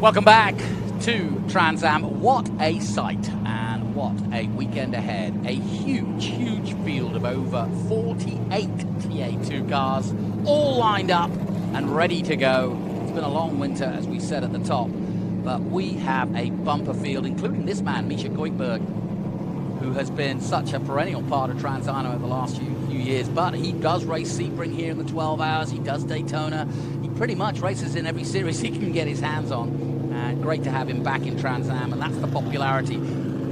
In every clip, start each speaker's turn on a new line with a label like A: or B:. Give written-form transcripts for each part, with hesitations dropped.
A: Welcome back to Trans Am. What a sight and what a weekend ahead. A huge, huge field of over 48 TA2 cars, all lined up and ready to go. It's been a long winter, as we said at the top, but we have a bumper field, including this man, Misha Goikberg, who has been such a perennial part of Trans Am over the last few years. But he does race Sebring here in the 12 hours. He does Daytona. He pretty much races in every series he can get his hands on. Great to have him back in Trans Am, and that's the popularity.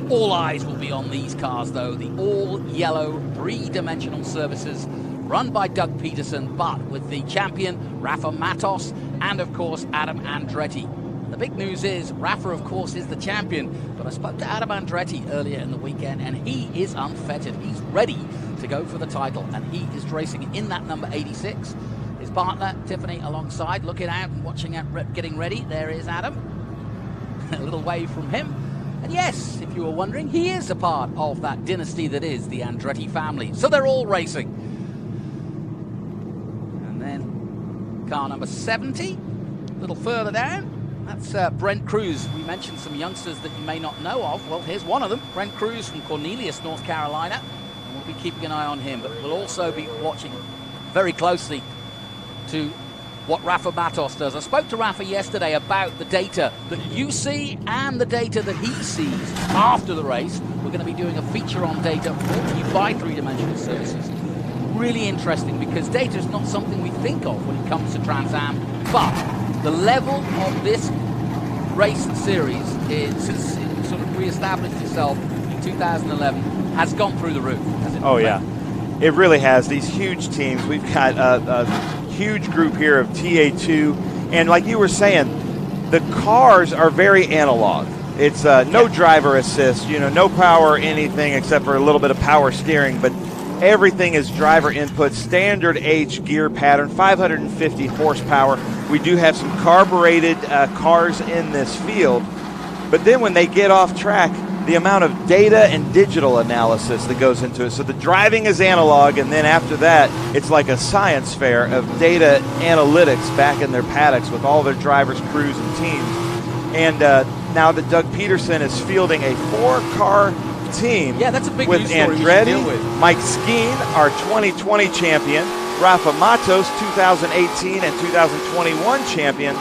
A: All eyes will be on these cars, though. The all-yellow, three-dimensional services run by Doug Peterson, but with the champion, Rafa Matos, and, of course, Adam Andretti. The big news is, Rafa, of course, is the champion, but I spoke to Adam Andretti earlier in the weekend, and he is unfettered. He's ready to go for the title, and he is racing in that number 86. His partner, Tiffany, alongside, looking out and watching out, getting ready. There is Adam. A little wave from him. And yes, if you were wondering, he is a part of that dynasty that is the Andretti family. So they're all racing. And then car number 70, a little further down. That's Brent Cruz. We mentioned some youngsters that you may not know of. Well, here's one of them, Brent Cruz from Cornelius, North Carolina. And we'll be keeping an eye on him, but we'll also be watching very closely to what Rafa Matos does. I spoke to Rafa yesterday about the data that you see and the data that he sees after the race. We're going to be doing a feature on data brought to you by three-dimensional services. Really interesting, because data is not something we think of when it comes to Trans Am, but the level of this race series is, since it sort of re-established itself in 2011, has gone through the roof.
B: Oh, yeah. It really has. These huge teams. We've got a huge group here of TA2, and like you were saying, the cars are very analog. It's no driver assist, no power or anything except for a little bit of power steering, but everything is driver input, standard H gear pattern, 550 horsepower. We do have some carbureted cars in this field, but then when they get off track, the amount of data and digital analysis that goes into it. So the driving is analog, and then after that, it's like a science fair of data analytics back in their paddocks with all their drivers, crews, and teams. And now that Doug Peterson is fielding a 4-car team,
A: yeah, that's a big
B: with
A: news story
B: Andretti, Mike Skeen, our 2020 champion, Rafa Matos, 2018 and 2021 champion.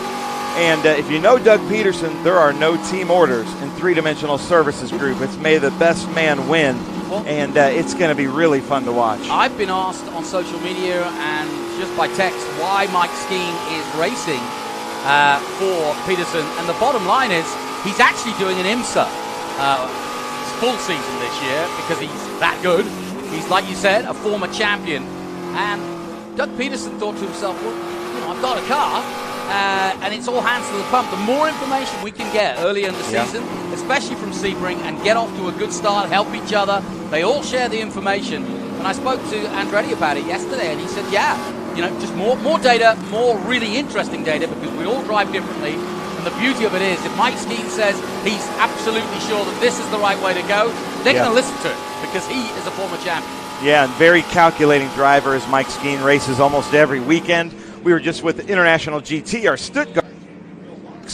B: And if you know Doug Peterson, there are no team orders in three-dimensional services group. It's may the best man win, and it's going to be really fun to watch.
A: I've been asked on social media and just by text why Mike Skeen is racing for Peterson, and the bottom line is he's actually doing an IMSA full season this year because he's that good. He's, like you said, a former champion, and Doug Peterson thought to himself, well, I've got a car. And it's all hands to the pump. The more information we can get early in the season, especially from Sebring, and get off to a good start, help each other. They all share the information. And I spoke to Andretti about it yesterday, and he said, yeah, just more data, more really interesting data, because we all drive differently. And the beauty of it is, if Mike Skeen says he's absolutely sure that this is the right way to go, they're going to listen to it, because he is a former champion.
B: Yeah, and very calculating driver, as Mike Skeen races almost every weekend. We were just with International GT, our Stuttgart,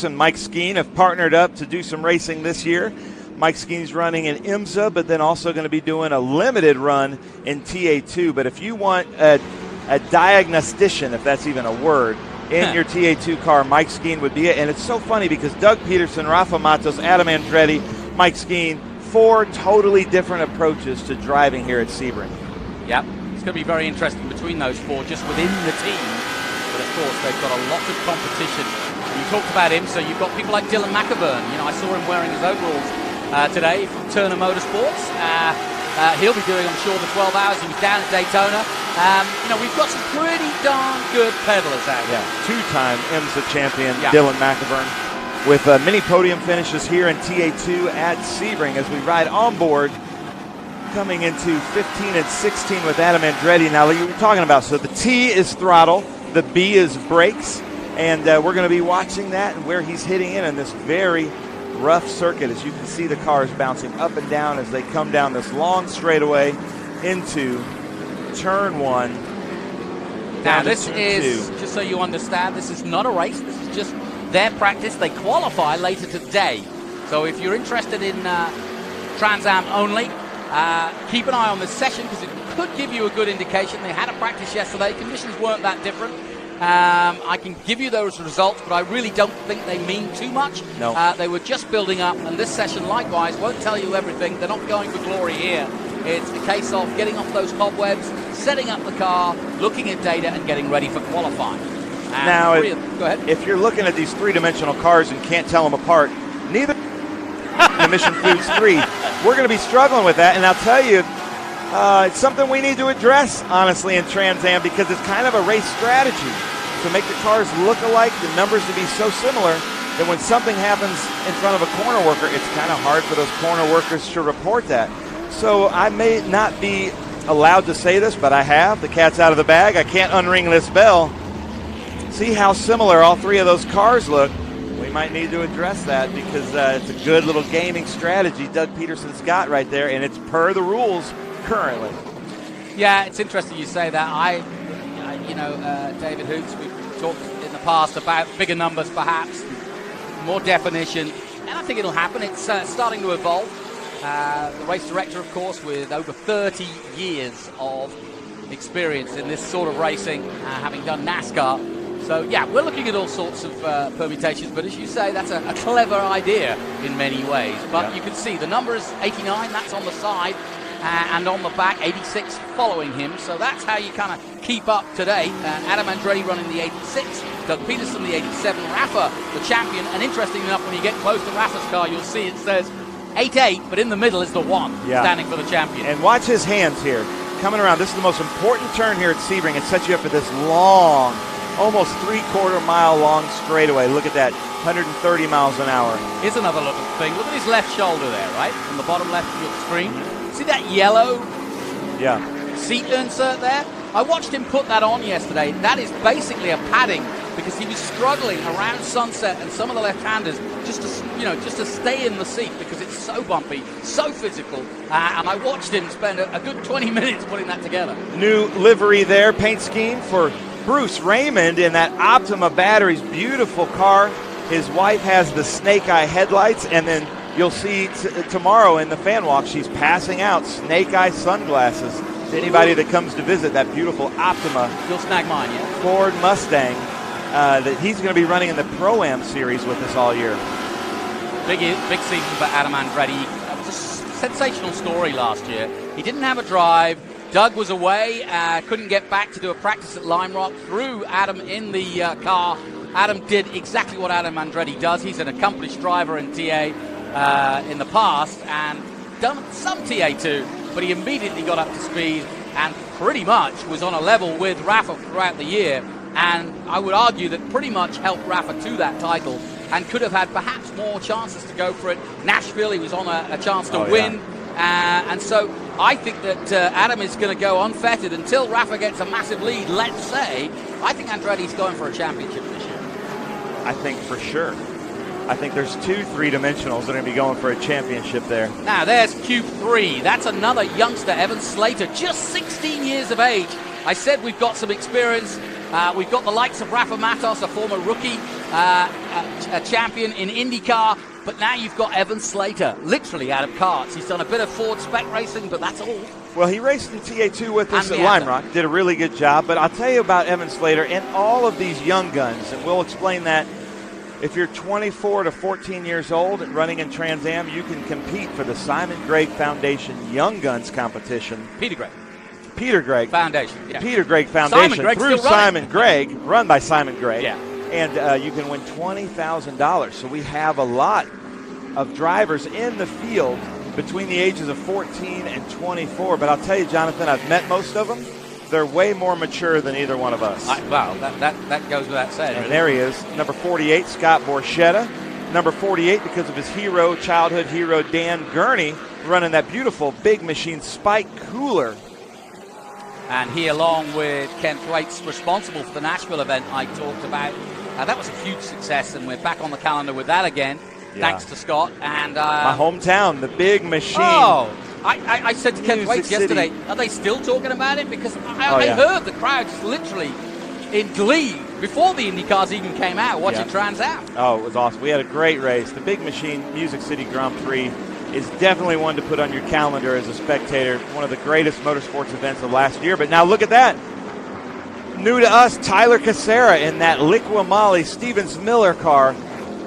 B: and Mike Skeen have partnered up to do some racing this year. Mike Skeen's running in IMSA, but then also going to be doing a limited run in TA2. But if you want a diagnostician, if that's even a word, in your TA2 car, Mike Skeen would be it. And it's so funny because Doug Peterson, Rafa Matos, Adam Andretti, Mike Skeen, 4 totally different approaches to driving here at Sebring.
A: Yep, it's going to be very interesting between those 4 just within the team. But of course, they've got a lot of competition. You talked about him, so you've got people like Dylan McAvern. I saw him wearing his overalls today from Turner Motorsports. He'll be doing, I'm sure, the 12 hours. He was down at Daytona. We've got some pretty darn good pedalers out there.
B: Yeah, 2-time IMSA champion Dylan McAvern, with many podium finishes here in TA2 at Sebring as we ride on board, coming into 15 and 16 with Adam Andretti. Now, you were talking about, so the T is throttle, the B is brakes, and we're going to be watching that and where he's hitting in this very rough circuit. As you can see, the cars bouncing up and down as they come down this long straightaway into turn 1.
A: Now, this is, just so you understand, this is not a race. This is just their practice. They qualify later today. So if you're interested in Trans Am only, keep an eye on this session because it could give you a good indication. They had a practice yesterday. Conditions weren't that different. I can give you those results, but I really don't think they mean too much.
B: No.
A: They were just building up, and this session likewise won't tell you everything. They're not going for glory here. It's a case of getting off those cobwebs, setting up the car, looking at data, and getting ready for qualifying. And
B: now,
A: go ahead.
B: If you're looking at these three-dimensional cars and can't tell them apart, neither the Mission Foods 3, we're going to be struggling with that, and I'll tell you, it's something we need to address, honestly, in Trans Am because it's kind of a race strategy to make the cars look alike, the numbers to be so similar that when something happens in front of a corner worker, it's kind of hard for those corner workers to report that. So I may not be allowed to say this, but I have. The cat's out of the bag. I can't unring this bell. See how similar all three of those cars look. We might need to address that because it's a good little gaming strategy Doug Peterson's got right there, and it's per the rules currently.
A: Yeah, it's interesting you say that. David Hoots, we've talked in the past about bigger numbers perhaps, more definition, and I think it'll happen. It's starting to evolve. The race director, of course, with over 30 years of experience in this sort of racing, having done NASCAR. So, yeah, we're looking at all sorts of permutations, but as you say, that's a clever idea in many ways. But you can see the number is 89, that's on the side, and on the back, 86 following him. So that's how you kind of keep up today. Adam Andretti running the 86, Doug Peterson the 87, Rafa the champion. And interesting enough, when you get close to Rafa's car, you'll see it says 8-8, but in the middle is the 1 standing for the champion.
B: And watch his hands here. Coming around, this is the most important turn here at Sebring. It sets you up for this long, almost 3/4 mile long straightaway. Look at that, 130 miles an hour.
A: Here's another little thing. Look at his left shoulder there, right? On the bottom left of your screen. See that yellow seat insert there? I watched him put that on yesterday. That is basically a padding because he was struggling around sunset and some of the left-handers just to stay in the seat because it's so bumpy, so physical. And I watched him spend a good 20 minutes putting that together.
B: New livery there, paint scheme for Bruce Raymond in that Optima Batteries, beautiful car. His wife has the snake eye headlights, and then you'll see tomorrow in the fan walk, she's passing out snake eye sunglasses to anybody that comes to visit that beautiful Optima.
A: You'll snag mine, yeah?
B: Ford Mustang that he's going to be running in the Pro-Am series with us all year.
A: Big season for Adam Andretti. That was a sensational story last year. He didn't have a drive. Doug was away, couldn't get back to do a practice at Lime Rock. Threw Adam in the car. Adam did exactly what Adam Andretti does. He's an accomplished driver in TA in the past and done some TA2, but he immediately got up to speed and pretty much was on a level with Rafa throughout the year. And I would argue that pretty much helped Rafa to that title and could have had perhaps more chances to go for it. Nashville, he was on a chance to win. And so I think that Adam is going to go unfettered until Rafa gets a massive lead, let's say. I think Andretti's going for a championship this year.
B: I think for sure. I think there's 2 3-dimensionals that are going to be going for a championship there.
A: Now, there's Cube 3. That's another youngster, Evan Slater, just 16 years of age. I said we've got some experience. We've got the likes of Rafa Matos, a former rookie, a champion in IndyCar. But now you've got Evan Slater, literally out of karts. He's done a bit of Ford spec racing, but that's all.
B: Well, he raced in TA2 with us at Lime Rock, did a really good job. But I'll tell you about Evan Slater and all of these young guns, and we'll explain that. If you're 24 to 14 years old and running in Trans Am, you can compete for the Simon Gregg Foundation Young Guns competition.
A: Peter Gregg Foundation. Yeah.
B: Peter Gregg Foundation through Simon Gregg, run by Simon Gregg.
A: Yeah.
B: And you can win $20,000. So we have a lot of drivers in the field between the ages of 14 and 24. But I'll tell you, Jonathan, I've met most of them. They're way more mature than either one of us.
A: Wow, that goes without saying.
B: And there he is, number 48, Scott Borchetta. Number 48, because of his hero, childhood hero, Dan Gurney, running that beautiful big machine Spike Cooler.
A: And he, along with Ken Thwaites, responsible for the Nashville event I talked about. That was a huge success, and we're back on the calendar with that again, thanks to Scott. And
B: my hometown, the big machine.
A: Oh, I said to Ken Thwaites yesterday, are they still talking about it? Because I heard the crowd just literally in glee before the IndyCars even ccame out, watching Trans Am.
B: Oh, it was awesome. We had a great race. The Big Machine Music City Grand Prix is definitely one to put on your calendar as a spectator. One of the greatest motorsports events of last year. But now look at that. New to us, Tyler Casera in that Liqui-Moly Stevens Miller car.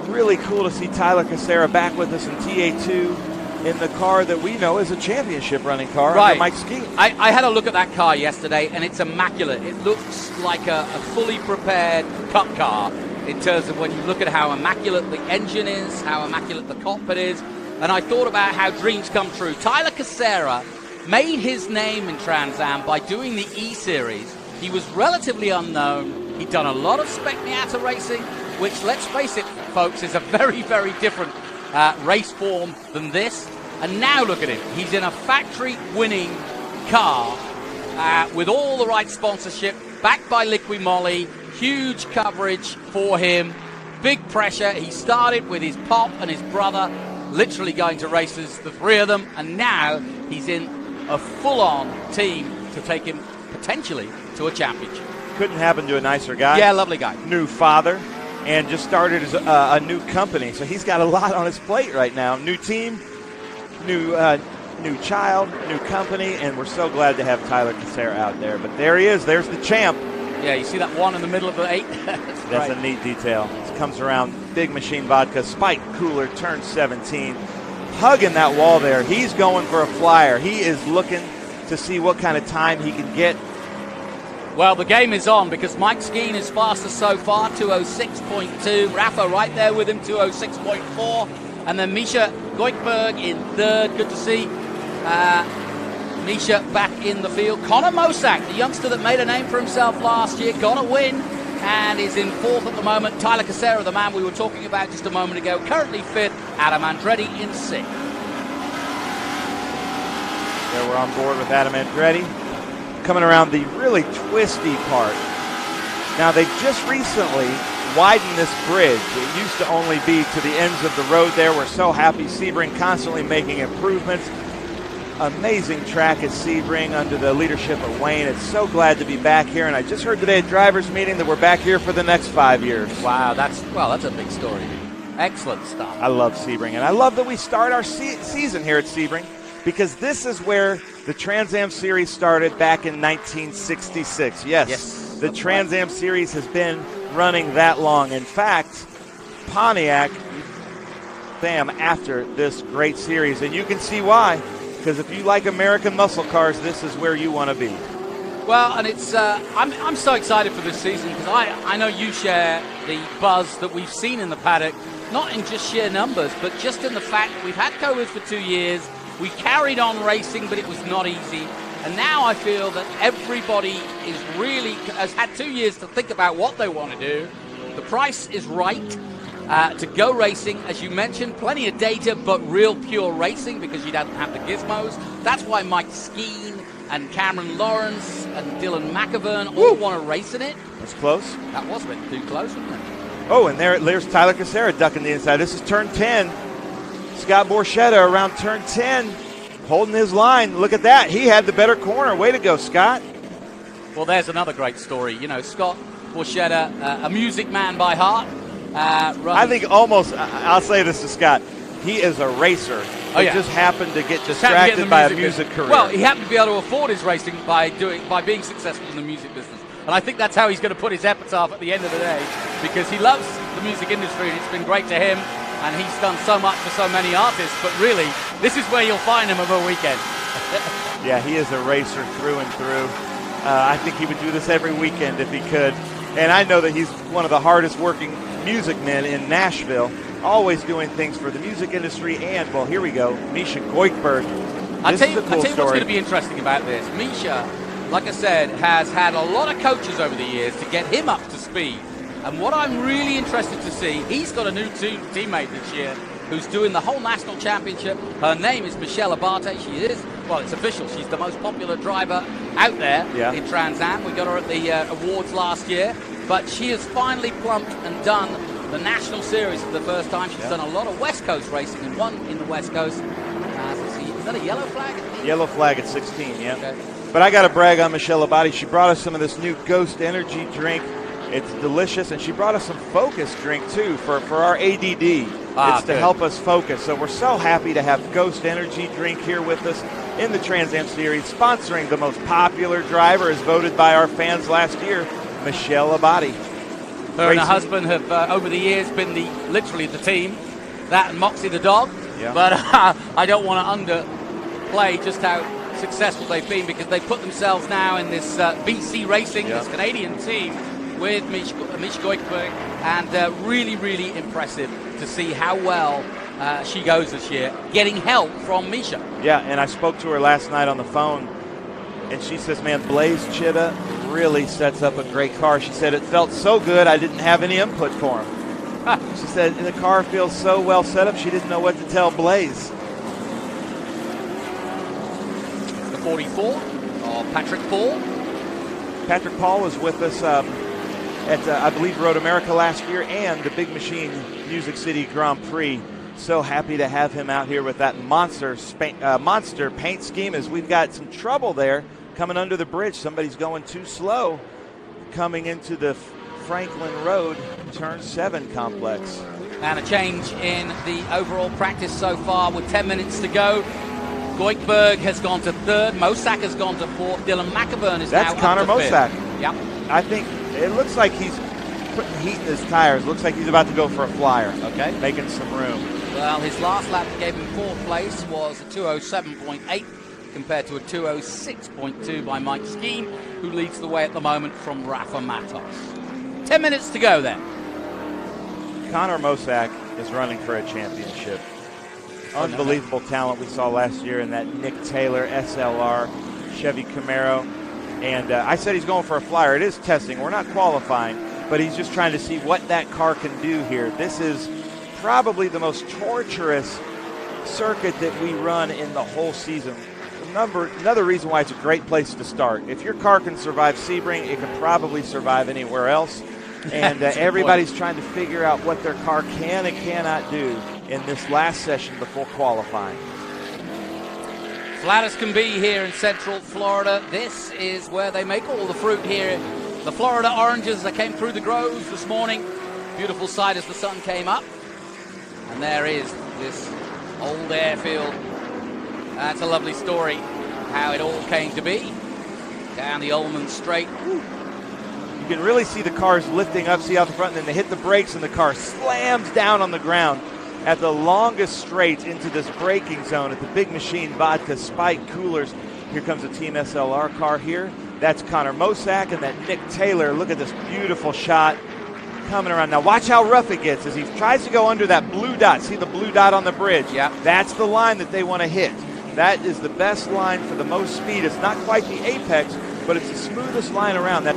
B: Really cool to see Tyler Casera back with us in TA2 in the car that we know is a championship running car under Mike Skeen.
A: I had a look at that car yesterday, and it's immaculate. It looks like a fully prepared cup car in terms of when you look at how immaculate the engine is, how immaculate the cockpit is. And I thought about how dreams come true. Tyler Casera made his name in Trans Am by doing the E-Series. He was relatively unknown. He'd done a lot of Spec Miata racing, which, let's face it, folks, is a very, very different race form than this. And now look at him. He's in a factory-winning car with all the right sponsorship, backed by Liqui-Moly, huge coverage for him, big pressure. He started with his pop and his brother, literally going to races, the three of them, and now he's in a full-on team to take him potentially to a championship.
B: Couldn't happen to a nicer guy.
A: Yeah, lovely guy.
B: New father, and just started as a new company. So he's got a lot on his plate right now. New team, new child, new company, and we're so glad to have Tyler Casera out there. But there he is. There's the champ.
A: Yeah, you see that one in the middle of the 8?
B: That's a neat detail. It comes around Big Machine Vodka, Spike Cooler, turn 17. Hugging that wall there. He's going for a flyer. He is looking to see what kind of time he can get.
A: Well, the game is on because Mike Skeen is fastest so far, 206.2. Rafa right there with him, 206.4. And then Misha Goikberg in third. Good to see Misha back in the field. Connor Mosak, the youngster that made a name for himself last year, got a win and is in fourth at the moment. Tyler Casera, the man we were talking about just a moment ago, currently fifth. Adam Andretti in sixth.
B: There we're on board with Adam Andretti. Coming around the really twisty part. Now, they just recently widened this bridge. It used to only be to the ends of the road there. We're so happy. Sebring constantly making improvements. Amazing track at Sebring under the leadership of Wayne. It's so glad to be back here. And I just heard today at drivers' meeting that we're back here for the next 5 years.
A: Wow, that's a big story. Excellent stuff.
B: I love Sebring. And I love that we start our season here at Sebring, because this is where the Trans Am Series started back in 1966. Yes, the Trans Am Series has been running that long. In fact, Pontiac, bam, after this great series. And you can see why, because if you like American muscle cars, this is where you want to be.
A: Well, and it's I'm so excited for this season because I know you share the buzz that we've seen in the paddock, not in just sheer numbers, but just in the fact that we've had COVID for 2 years. We carried on racing, but it was not easy. And now I feel that everybody has had 2 years to think about what they want to do. The price is right to go racing. As you mentioned, plenty of data, but real pure racing because you don't have the gizmos. That's why Mike Skeen and Cameron Lawrence and Dylan McIvern all want to race in it.
B: That's close.
A: That was a bit too close, wasn't it?
B: Oh, and there's Tyler Casera ducking the inside. This is turn 10. Scott Borchetta around turn 10, holding his line. Look at that. He had the better corner. Way to go, Scott.
A: Well, there's another great story. You know, Scott Borchetta, a music man by heart.
B: I think almost, I'll say this to Scott, he is a racer. He just happened to get distracted by a music career.
A: Well, he happened to be able to afford his racing by being successful in the music business. And I think that's how he's going to put his epitaph at the end of the day, because he loves the music industry and it's been great to him. And he's done so much for so many artists, but really, this is where you'll find him over a weekend.
B: Yeah, he is a racer through and through. I think he would do this every weekend if he could. And I know that he's one of the hardest working music men in Nashville, always doing things for the music industry. And, well, here we go, Misha Goikberg.
A: I'll tell you what's going to be interesting about this. Misha, like I said, has had a lot of coaches over the years to get him up to speed. And what I'm really interested to see, he's got a new teammate this year who's doing the whole national championship. Her name is Michelle Abate. She is, well, it's official. She's the most popular driver out there in Trans Am. We got her at the awards last year. But she has finally plumped and done the national series for the first time. She's done a lot of West Coast racing and won in the West Coast. Is that a yellow flag?
B: Yellow flag at 16, yeah.
A: Okay.
B: But I got to brag on Michelle Abate. She brought us some of this new Ghost Energy drink. It's delicious, and she brought us some Focus drink, too, for our ADD. It's to
A: good.
B: help us focus. So we're so happy to have Ghost Energy drink here with us in the Trans Am Series, sponsoring the most popular driver as voted by our fans last year, Michelle Abadi.
A: Her and her husband have, over the years, been literally the team. That and Moxie the dog.
B: Yeah.
A: But I don't want to underplay just how successful they've been, because they put themselves now in this BC Racing, this Canadian team, with Mich Goikberg, and really, really impressive to see how well she goes this year, getting help from Misha.
B: Yeah, and I spoke to her last night on the phone, and she says, man, Blaze Chitta really sets up a great car. She said, it felt so good I didn't have any input for him. She said, the car feels so well set up, she didn't know what to tell Blaze.
A: The 44 of Patrick Paul.
B: Patrick Paul was with us at, I believe, Road America last year and the Big Machine Music City Grand Prix. So happy to have him out here with that monster paint scheme, as we've got some trouble there coming under the bridge. Somebody's going too slow coming into the Franklin Road Turn 7 complex.
A: And a change in the overall practice so far with 10 minutes to go. Goikberg has gone to third. Mosak has gone to fourth. Dylan McAvern is
B: That's
A: now
B: Connor
A: up to
B: Mosak.
A: fifth. Yep.
B: I think it looks like he's putting heat in his tires. Looks like he's about to go for a flyer.
A: Okay.
B: Making some room.
A: Well, his last lap that gave him fourth place was a 2:07.8 compared to a 2:06.2 by Mike Skeen, who leads the way at the moment from Rafa Matos. 10 minutes to go then.
B: Connor Mosak is running for a championship. Unbelievable talent we saw last year in that Nick Taylor SLR Chevy Camaro. And I said he's going for a flyer. It is testing. We're not qualifying, but he's just trying to see what that car can do here. This is probably the most torturous circuit that we run in the whole season. Another reason why it's a great place to start. If your car can survive Sebring, it can probably survive anywhere else. And everybody's trying to figure out what their car can and cannot do in this last session before qualifying.
A: Flat as can be here in Central Florida. This is where they make all the fruit here. The Florida oranges that came through the groves this morning. Beautiful sight as the sun came up. And there is this old airfield. That's a lovely story, how it all came to be. Down the Ullman Straight.
B: You can really see the cars lifting up, see out the front, and then they hit the brakes and the car slams down on the ground at the longest straight into this braking zone at the Big Machine Vodka Spike Coolers. Here comes a Team SLR car here. That's Connor Mosak and that Nick Taylor. Look at this beautiful shot coming around. Now watch how rough it gets as he tries to go under that blue dot. See the blue dot on the bridge?
A: Yeah.
B: That's the line that they want to hit. That is the best line for the most speed. It's not quite the apex, but it's the smoothest line around. That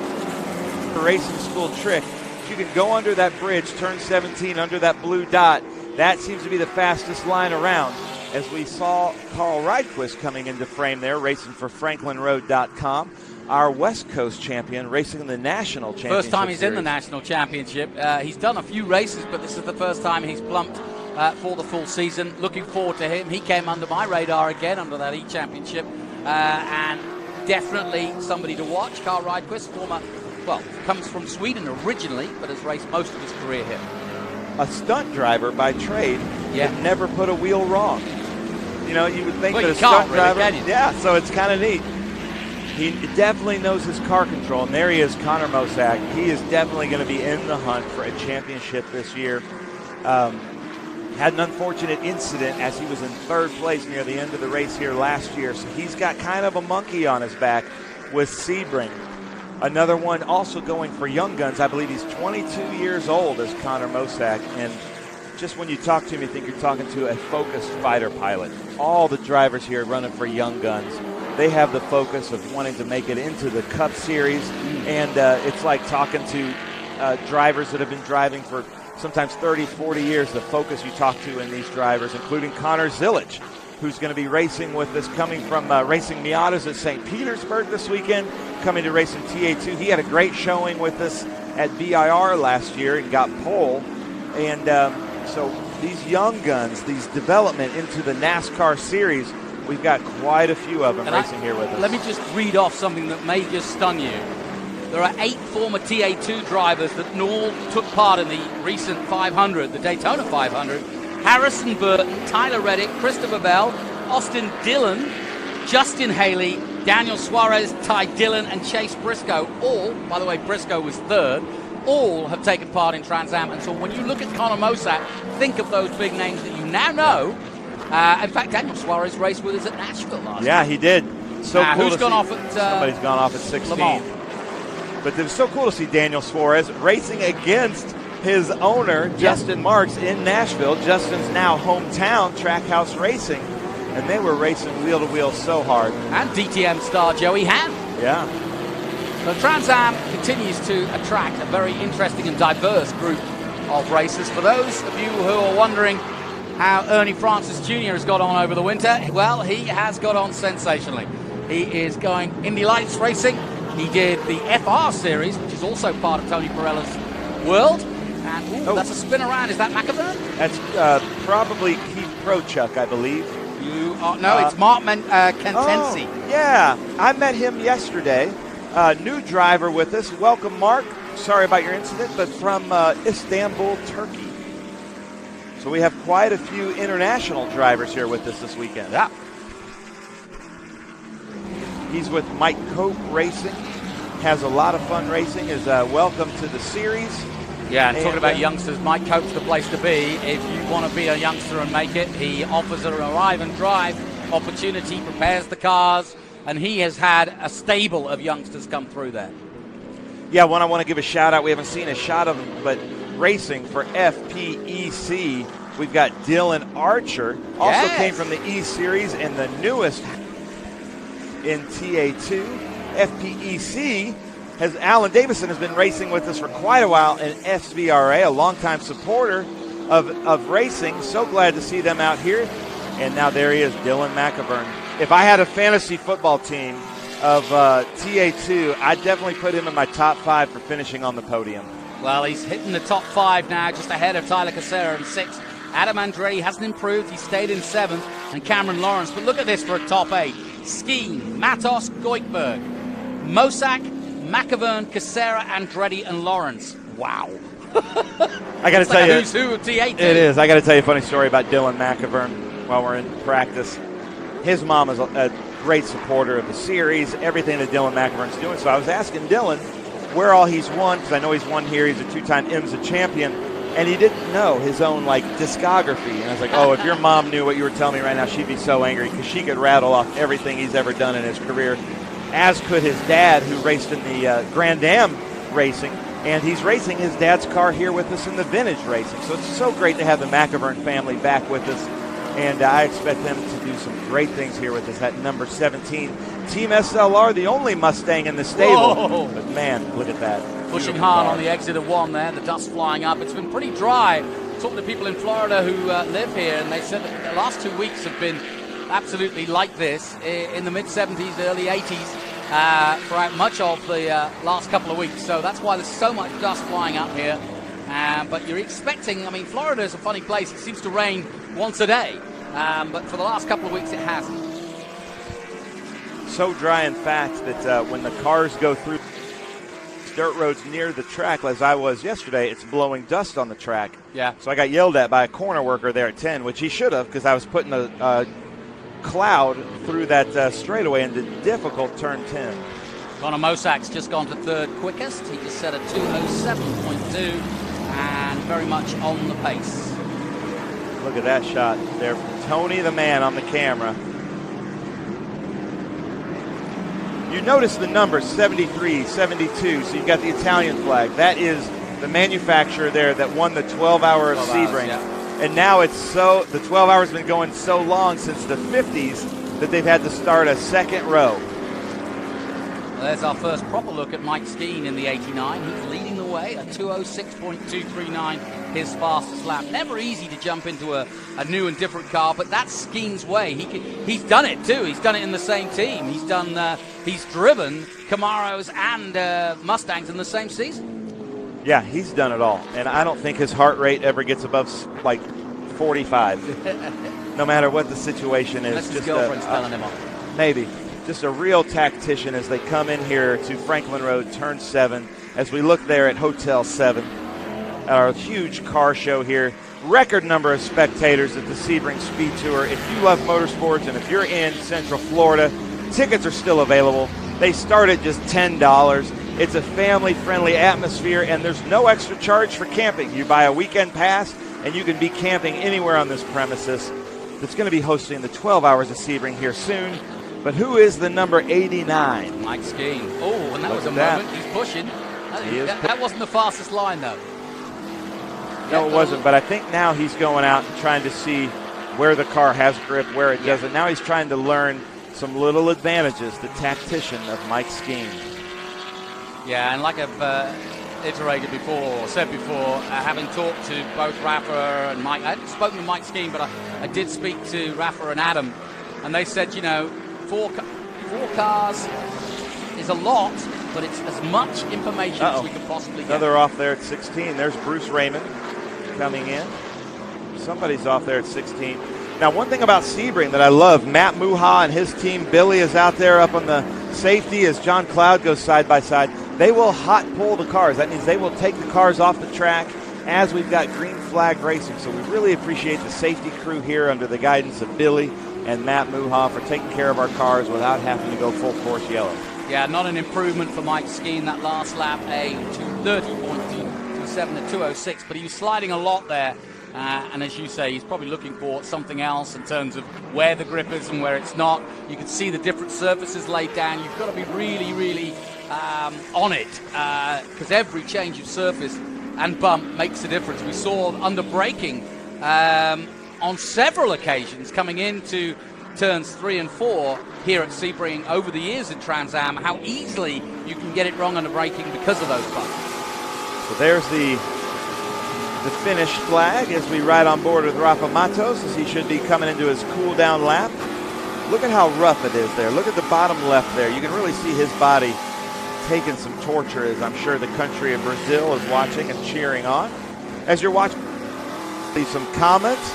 B: racing school trick. You can go under that bridge, turn 17 under that blue dot. That seems to be the fastest line around. As we saw Carl Rydquist coming into frame there, racing for FranklinRoad.com, our West Coast champion, racing in the National Championship.
A: First time he's
B: series.
A: in the National Championship. He's done a few races, but this is the first time he's plumped for the full season. Looking forward to him. He came under my radar again under that E-Championship, and definitely somebody to watch. Carl Rydquist, comes from Sweden originally, but has raced most of his career here.
B: A stunt driver by trade that never put a wheel wrong. You know, you would think that a stunt driver. Yeah, so it's kind of neat. He definitely knows his car control, and there he is, Connor Mosak. He is definitely going to be in the hunt for a championship this year. Had an unfortunate incident as he was in third place near the end of the race here last year, so he's got kind of a monkey on his back with Sebring. Another one also going for young guns. I believe he's 22 years old as Connor Mosak. And just when you talk to him, you think you're talking to a focused fighter pilot. All the drivers here running for young guns, they have the focus of wanting to make it into the Cup Series. And it's like talking to drivers that have been driving for sometimes 30, 40 years. The focus you talk to in these drivers, including Connor Zilic, who's going to be racing with us, coming from racing Miatas at St. Petersburg this weekend, coming to race in TA2. He had a great showing with us at VIR last year and got pole. And so these young guns, these development into the NASCAR series, we've got quite a few of them racing here with us.
A: Let me just read off something that may just stun you. There are 8 former TA2 drivers that all took part in the recent 500, the Daytona 500. Harrison Burton, Tyler Reddick, Christopher Bell, Austin Dillon, Justin Haley, Daniel Suarez, Ty Dillon, and Chase Briscoe. All, by the way, Briscoe was third, all have taken part in Trans Am. And so when you look at Conor Mosack, think of those big names that you now know. In fact, Daniel Suarez raced with us at Nashville last year.
B: Yeah, he did. So cool.
A: Who's gone off at
B: somebody's gone off at 16.
A: Le Mans.
B: But it was so cool to see Daniel Suarez racing against his owner, Justin Marks, in Nashville. Justin's now hometown, Trackhouse Racing. And they were racing wheel-to-wheel so hard.
A: And DTM star Joey Han.
B: Yeah.
A: So Trans Am continues to attract a very interesting and diverse group of racers. For those of you who are wondering how Ernie Francis Jr. has got on over the winter, well, he has got on sensationally. He is going Indy Lights racing. He did the FR Series, which is also part of Tony Pirelli's world. And that's a spin around. Is that McAvern?
B: That's probably Keith Prochuk, I believe.
A: It's Mark Kentensi.
B: Oh, yeah, I met him yesterday. New driver with us. Welcome, Mark. Sorry about your incident, but from Istanbul, Turkey. So we have quite a few international drivers here with us this weekend.
A: Yeah.
B: He's with Mike Cope Racing. Has a lot of fun racing. Is welcome to the series.
A: Yeah, and talking about youngsters, Mike Cope's the place to be. If you want to be a youngster and make it, he offers an arrive and drive opportunity, prepares the cars, and he has had a stable of youngsters come through there.
B: Yeah, one I want to give a shout out. We haven't seen a shot of him, but racing for FPEC, we've got Dylan Archer. Also came from the E-Series and the newest in TA2. FPEC has Alan Davison has been racing with us for quite a while in SVRA, a longtime supporter of racing. So glad to see them out here. And now there he is, Dylan McAvern. If I had a fantasy football team of TA2, I'd definitely put him in my top 5 for finishing on the podium.
A: Well, he's hitting the top 5 now, just ahead of Tyler Casera in 6th. Adam Andretti hasn't improved. He stayed in 7th. And Cameron Lawrence. But look at this for a top 8. Skeen, Matos, Goikberg, Mosack, McAvern, Casera, Andretti, and Lawrence. Wow.
B: I got to tell you,
A: who's who of T8.
B: It is. I got to tell you a funny story about Dylan McAvern while we're in practice. His mom is a great supporter of the series, everything that Dylan McAvern's doing. So I was asking Dylan where all he's won, because I know he's won here. He's a 2-time IMSA champion, and he didn't know his own discography. And I was like, oh, if your mom knew what you were telling me right now, she'd be so angry, because she could rattle off everything he's ever done in his career, as could his dad, who raced in the Grand Am racing. And he's racing his dad's car here with us in the vintage racing. So it's so great to have the McAvern family back with us. And I expect them to do some great things here with us at number 17. Team SLR, the only Mustang in the stable.
A: Whoa.
B: But man, look at that.
A: Pushing hard on the exit of 1 there, the dust flying up. It's been pretty dry. Talking to people in Florida who live here, and they said that the last 2 weeks have been absolutely like this, in the mid-70s, early 80s, throughout much of the last couple of weeks. So that's why there's so much dust flying up here. But you're expecting, Florida is a funny place. It seems to rain once a day. But for the last couple of weeks, it hasn't.
B: So dry, in fact, that when the cars go through dirt roads near the track, as I was yesterday, it's blowing dust on the track.
A: Yeah.
B: So I got yelled at by a corner worker there at 10, which he should have, because I was putting a cloud through that straightaway into difficult turn 10.
A: Conor Mosack's just gone to 3rd quickest. He just set a 2:07.2 and very much on the pace.
B: Look at that shot there from Tony the man on the camera. You notice the numbers, 73, 72, so you've got the Italian flag. That is the manufacturer there that won the 12-hour of Sebring.
A: Yeah.
B: And now the 12 hours been going so long since the 50s that they've had to start a second row.
A: Well, there's our first proper look at Mike Skeen in the 89. He's leading the way, a 2:06.239, his fastest lap. Never easy to jump into a new and different car, but that's Skeen's way. He's done it too. He's done it in the same team. He's driven Camaros and Mustangs in the same season.
B: Yeah, he's done it all. And I don't think his heart rate ever gets above 45. No matter what the situation is.
A: Unless his girlfriend's telling him off.
B: Maybe. just a real tactician as they come in here to Franklin Road, Turn 7, as we look there at Hotel 7 at our huge car show here. Record number of spectators at the Sebring Speed Tour. If you love motorsports and if you're in Central Florida, tickets are still available. They start at just $10. It's a family-friendly atmosphere, and there's no extra charge for camping. You buy a weekend pass, and you can be camping anywhere on this premises. It's going to be hosting the 12 Hours of Sebring here soon. But who is the number 89?
A: Mike Skeen. Oh, and that was a moment. He's pushing. That wasn't the fastest line, though.
B: No, it wasn't, but I think now he's going out and trying to see where the car has grip, where it doesn't. Now he's trying to learn some little advantages, the tactician of Mike Skeen.
A: Yeah, and like I've iterated before, or said before, having talked to both Rafa and Mike, I hadn't spoken to Mike Skeen, but I did speak to Rafa and Adam, and they said, you know, four cars is a lot, but it's as much information as we could possibly get.
B: Another off there at 16. There's Bruce Raymond coming in. Somebody's off there at 16. Now, one thing about Sebring that I love, Matt Muha and his team, Billy is out there up on the safety as John Cloud goes side by side. They will hot pull the cars. That means they will take the cars off the track as we've got green flag racing. So we really appreciate the safety crew here under the guidance of Billy and Matt Muha for taking care of our cars without having to go full force yellow.
A: Yeah, not an improvement for Mike Skeen that last lap, a 230.27 to 206, but he was sliding a lot there. And as you say, he's probably looking for something else in terms of where the grip is and where it's not. You can see the different surfaces laid down. You've got to be really, really on it, because every change of surface and bump makes a difference. We saw under braking on several occasions coming into turns 3 and 4 here at Sebring over the years in Trans Am, how easily you can get it wrong under braking because of those bumps.
B: So there's the finish flag as we ride on board with Rafa Matos, as he should be coming into his cool down lap. Look at how rough it is there. Look at the bottom left there. You can really see his body taking some torture, as I'm sure the country of Brazil is watching and cheering on. As you're watching, leave some comments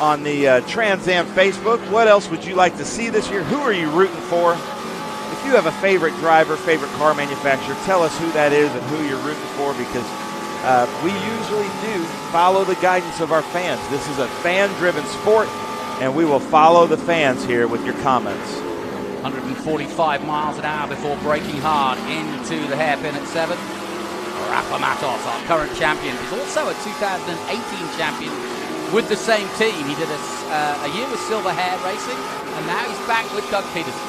B: on the Trans Am Facebook. What else would you like to see this year? Who are you rooting for? If you have a favorite driver, favorite car manufacturer, tell us who that is and who you're rooting for, because we usually do follow the guidance of our fans. This is a fan-driven sport, and we will follow the fans here with your comments.
A: 145 miles an hour before braking hard into the hairpin at 7. Rafa Matos, our current champion, is also a 2018 champion with the same team. He did a year with Silver Hair Racing, and now he's back with Doug Peterson.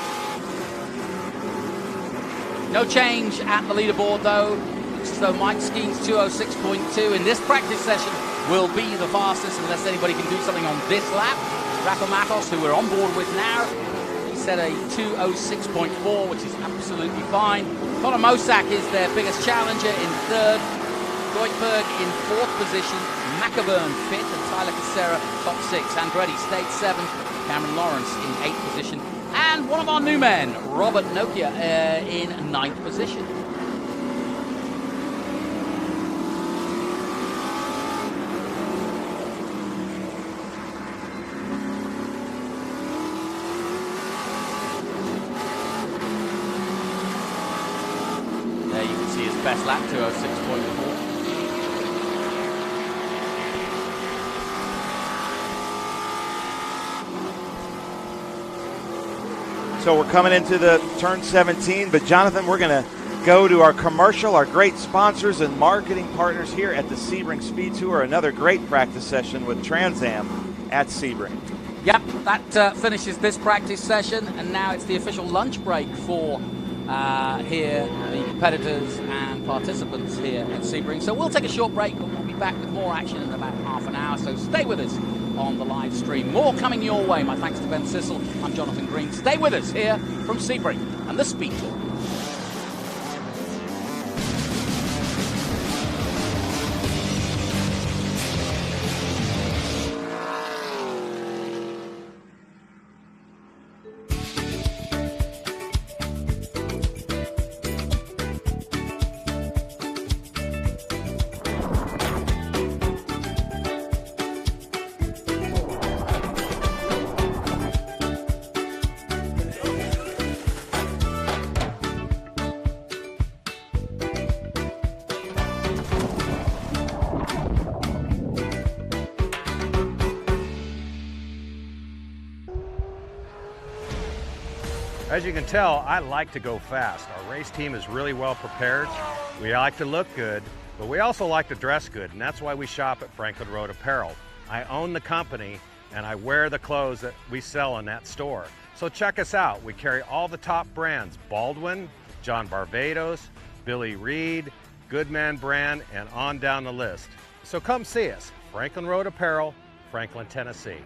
A: No change at the leaderboard, though. Looks as though Mike Skeen's 206.2 in this practice session will be the fastest, unless anybody can do something on this lap. Rafa Matos, who we're on board with now, he set a 206.4, which is absolutely fine. Conor Mosak is their biggest challenger in 3rd. Goldberg in 4th position. McAvern 5th, and Tyler Casera top 6. Andretti stayed 7th. Cameron Lawrence in 8th position. And one of our new men, Robert Nokia, in 9th position. There you can see his best lap, 206.4.
B: So we're coming into the turn 17, but Jonathan, we're going to go to our commercial, our great sponsors and marketing partners here at the Sebring Speed Tour. Another great practice session with Trans Am at Sebring.
A: Yep, that finishes this practice session, and now it's the official lunch break for here, the competitors and participants here at Sebring. So we'll take a short break, but we'll be back with more action in about half an hour. So stay with us on the live stream. More coming your way. My thanks to Ben Sissel. I'm Jonathan Green. Stay with us here from Sebring and the Speed Tour.
C: As you can tell, I like to go fast. Our race team is really well prepared. We like to look good, but we also like to dress good, and that's why we shop at Franklin Road Apparel. I own the company, and I wear the clothes that we sell in that store. So check us out. We carry all the top brands: Baldwin, John Barbados, Billy Reed, Goodman brand, and on down the list. So come see us, Franklin Road Apparel, Franklin, Tennessee.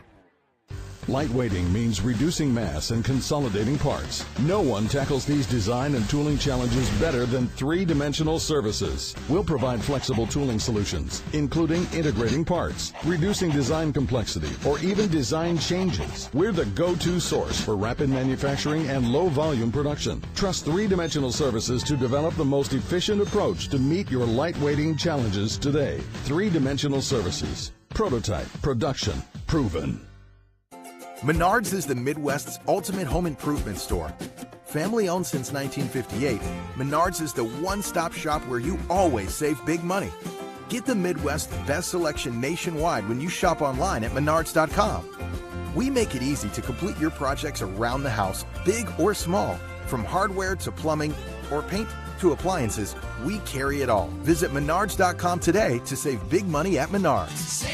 D: Lightweighting means reducing mass and consolidating parts. No one tackles these design and tooling challenges better than three-dimensional services. We'll provide flexible tooling solutions, including integrating parts, reducing design complexity, or even design changes. We're the go-to source for rapid manufacturing and low-volume production. Trust three-dimensional services to develop the most efficient approach to meet your lightweighting challenges today. Three-dimensional services. Prototype, production, proven.
E: Menards is the Midwest's ultimate home improvement store. Family owned since 1958, Menards is the one-stop shop where you always save big money. Get the Midwest's best selection nationwide when you shop online at menards.com. We make it easy to complete your projects around the house, big or small. From hardware to plumbing or paint to appliances, we carry it all. Visit menards.com today to save big money at Menards.